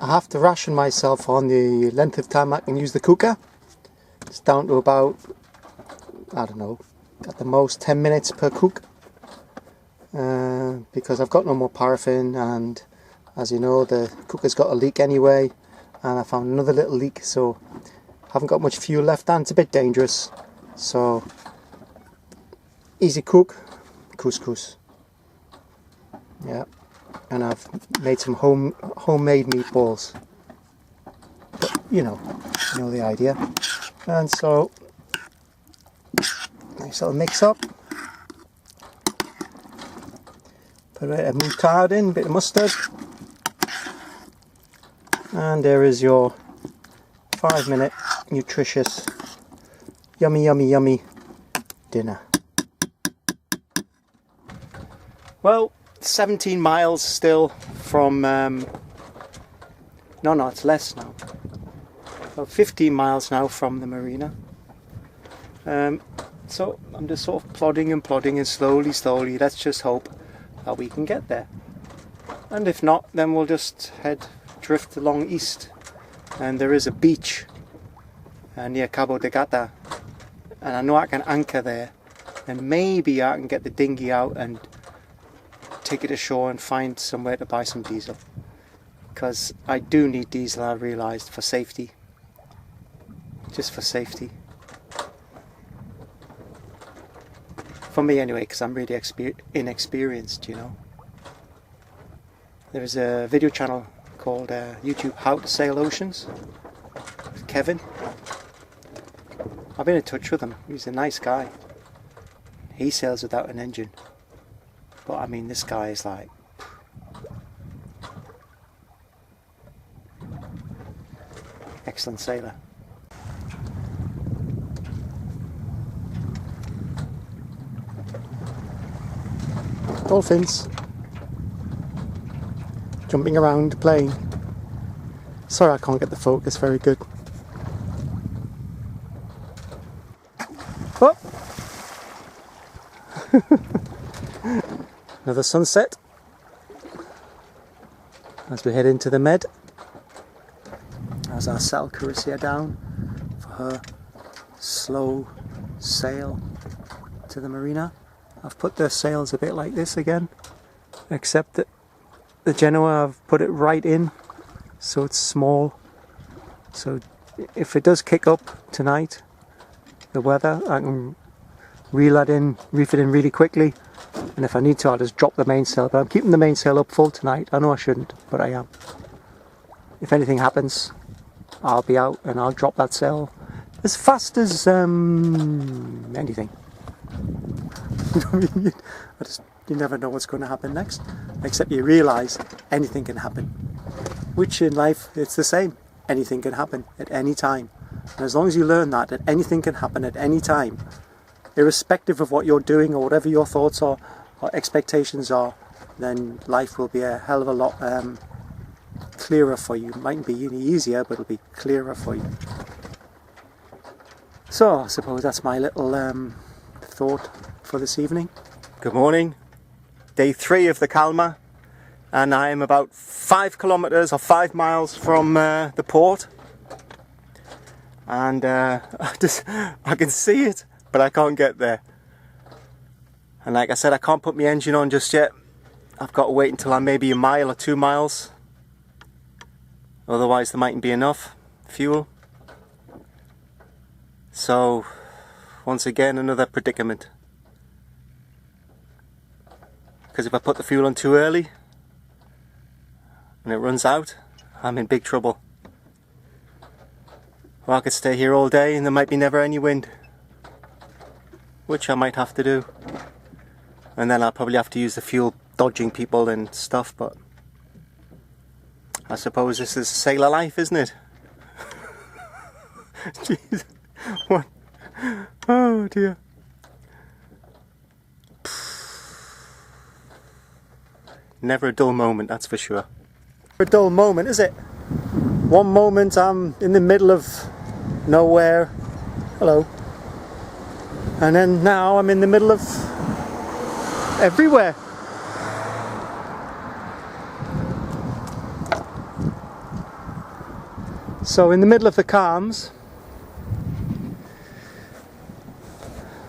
I have to ration myself on the length of time I can use the cooker. It's down to about, I don't know, at the most 10 minutes per cook. Because I've got no more paraffin, and as you know, the cooker's got a leak anyway, and I found another little leak, so I haven't got much fuel left, and it's a bit dangerous. So easy cook, couscous. Yeah, and I've made some homemade meatballs, but you know the idea. And so nice little mix up. Put a bit of moutarde in, a bit of mustard, and there is your 5-minute nutritious yummy dinner. Well, 17 miles still from no, it's less now, about 15 miles now from the marina. So I'm just sort of plodding and slowly, let's just hope that we can get there. And if not, then we'll just drift along east, and there is a beach near Cabo de Gata, and I know I can anchor there, and maybe I can get the dinghy out and take it ashore and find somewhere to buy some diesel, because I do need diesel, I realised, for safety, just for safety. For me anyway, because I'm really inexperienced, you know. There is a video channel called YouTube How to Sail Oceans with Kevin. I've been in touch with him. He's a nice guy. He sails without an engine. But I mean, this guy is like... excellent sailor. Dolphins jumping around, playing. Sorry, I can't get the focus very good. Oh! Another sunset as we head into the Med. As I settle Carissa down for her slow sail to the marina. I've put the sails a bit like this again, except that the Genoa, I've put it right in, so it's small. So if it does kick up tonight, the weather, I can reef it in really quickly, and if I need to, I'll just drop the mainsail. But I'm keeping the mainsail up full tonight. I know I shouldn't, but I am. If anything happens, I'll be out and I'll drop that sail as fast as anything. You never know what's going to happen next, except you realise anything can happen. Which in life, it's the same. Anything can happen at any time. And as long as you learn that anything can happen at any time, irrespective of what you're doing or whatever your thoughts or expectations are, then life will be a hell of a lot clearer for you. It mightn't be any easier, but it'll be clearer for you. So I suppose that's my little thought for this evening. Good morning. Day 3 of the Palma, and I am about 5 kilometers or 5 miles from the port, and I can see it, but I can't get there. And like I said, I can't put my engine on just yet. I've got to wait until I'm maybe a mile or 2 miles, otherwise there mightn't be enough fuel. So once again, another predicament. Because if I put the fuel on too early and it runs out, I'm in big trouble. Or I could stay here all day and there might be never any wind, which I might have to do. And then I'll probably have to use the fuel dodging people and stuff, but I suppose this is sailor life, isn't it? Jeez. What? Oh dear. Never a dull moment, that's for sure. A dull moment, is it? One moment I'm in the middle of nowhere. Hello. And then now I'm in the middle of everywhere. So in the middle of the calms,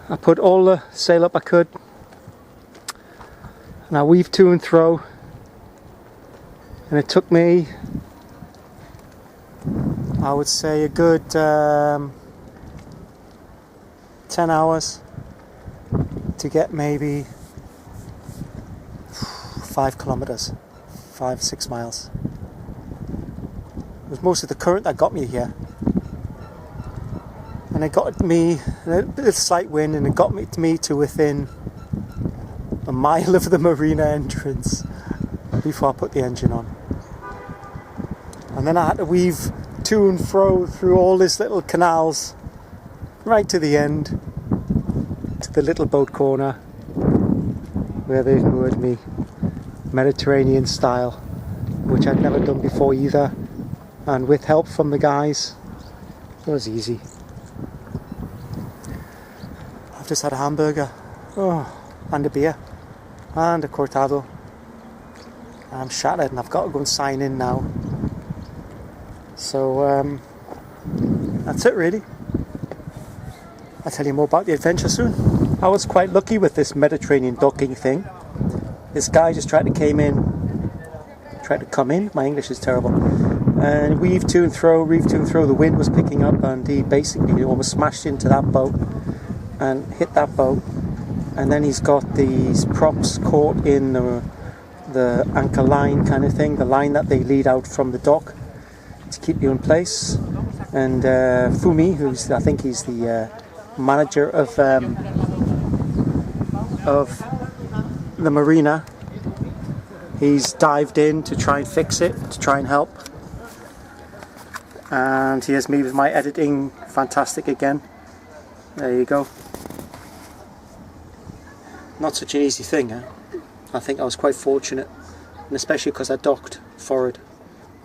I put all the sail up I could, and I weaved to and fro, and it took me, I would say, a good 10 hours to get maybe 5 kilometers, 5-6 miles. It was most of the current that got me here, and it got me a bit of slight wind, and it got me to within a mile of the marina entrance before I put the engine on. And then I had to weave to and fro through all these little canals right to the end, to the little boat corner where they moored me, Mediterranean style, which I'd never done before either, and with help from the guys it was easy. I've just had a hamburger, and a beer and a cortado. I'm shattered and I've got to go and sign in now. So that's it really. I'll tell you more about the adventure soon. I was quite lucky with this Mediterranean docking thing. This guy just tried to come in, my English is terrible, and weave to and fro, the wind was picking up, and he basically almost smashed into that boat and hit that boat, and then he's got these props caught in the anchor line kind of thing, the line that they lead out from the dock to keep you in place. And Fumi, I think he's the manager of the marina, he's dived in to try and fix it, to try and help, and here's me with my editing fantastic again. There you go. Not such an easy thing, huh? I think I was quite fortunate, and especially because I docked forward.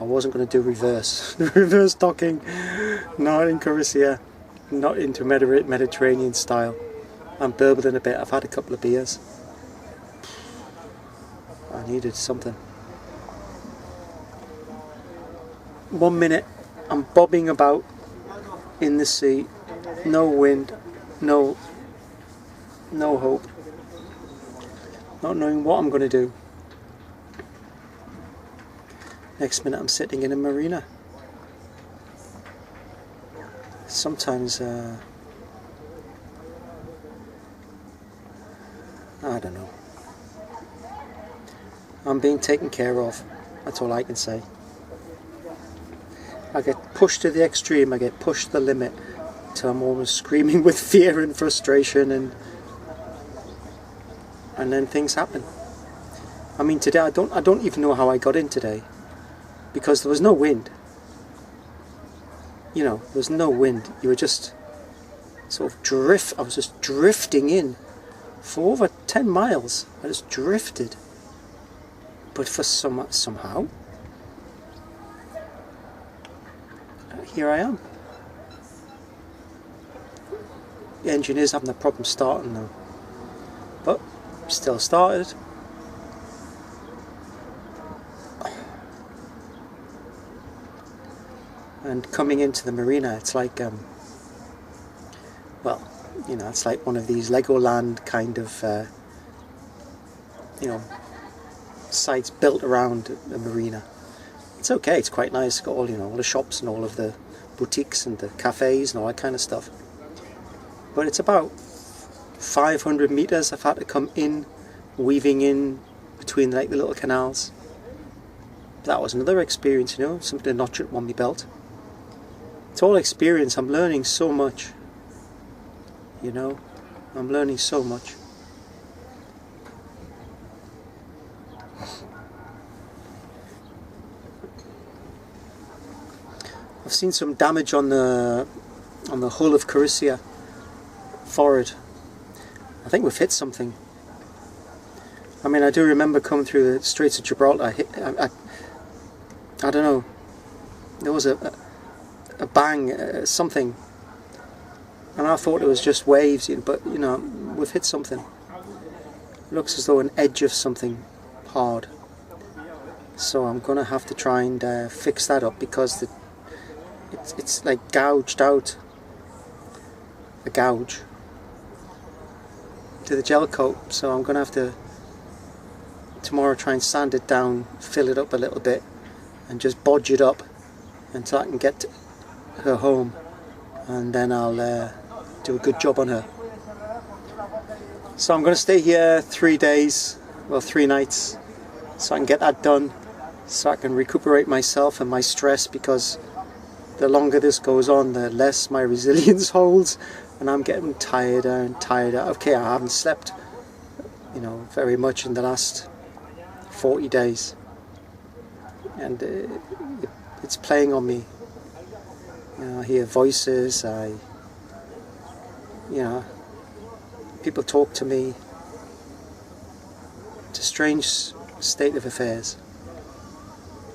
I wasn't going to do reverse reverse docking, not in Croatia, not into Mediterranean style. I'm burbling a bit, I've had a couple of beers. I needed something. 1 minute I'm bobbing about in the sea, no wind, no hope, not knowing what I'm going to do. Next minute I'm sitting in a marina. Sometimes I don't know. I'm being taken care of, that's all I can say. I get pushed to the extreme, I get pushed to the limit, till I'm almost screaming with fear and frustration, and then things happen. I mean, today I don't even know how I got in today, because there was no wind. You know, there was no wind. You were just sort of I was just drifting in for over 10 miles. I just drifted. But for somehow, here I am. The engine is having a problem starting now, but still started. And coming into the marina, it's like, well, you know, it's like one of these Legoland kind of, you know, sites built around a marina. It's okay, it's quite nice, it's got all, you know, all the shops and all of the boutiques and the cafes and all that kind of stuff. But it's about 500 meters I've had to come in, weaving in between like the little canals. That was another experience, you know, something to notch it on my belt. It's all experience. I'm learning so much, you know, I'm learning so much. I've seen some damage on the hull of Croatia forward. I think we've hit something. I mean, I do remember coming through the Straits of Gibraltar. I don't know. There was a bang, something, and I thought it was just waves. But you know, we've hit something. It looks as though an edge of something hard. So I'm gonna have to try and fix that up, because it's like gouged out, a gouge to the gel coat, so I'm gonna have to tomorrow try and sand it down, fill it up a little bit and just bodge it up until I can get her home, and then I'll do a good job on her. So I'm going to stay here 3 days, well 3 nights, so I can get that done, so I can recuperate myself and my stress, because the longer this goes on, the less my resilience holds, and I'm getting tireder and tireder. Okay, I haven't slept, you know, very much in the last 40 days, and it's playing on me. You know, I hear voices, you know, people talk to me. It's a strange state of affairs.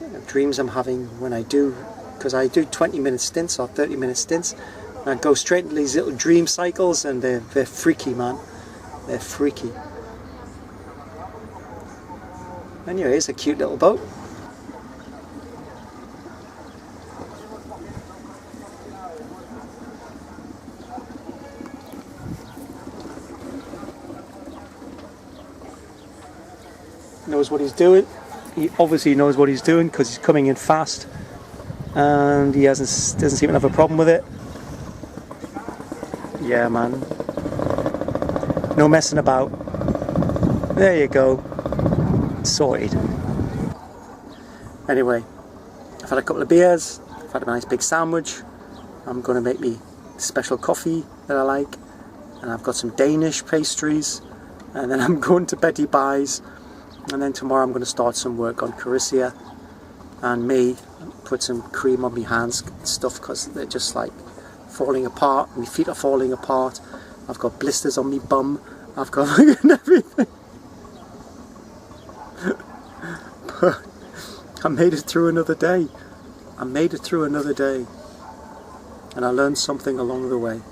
You know, dreams I'm having when I do, because I do 20-minute stints or 30-minute stints, and I go straight into these little dream cycles, and they're freaky, man. They're freaky. Anyway, it's a cute little boat. Knows what he's doing. He obviously knows what he's doing because he's coming in fast, and he doesn't seem to have a problem with it. Yeah, man. No messing about. There you go. Sorted. Anyway, I've had a couple of beers, I've had a nice big sandwich. I'm going to make me special coffee that I like, and I've got some Danish pastries, and then I'm going to Betty Buys, and then tomorrow I'm going to start some work on Carissa and me, put some cream on my hands and stuff, because they're just like falling apart. My feet are falling apart. I've got blisters on my bum. I've got everything. But I made it through another day. I made it through another day. And I learned something along the way.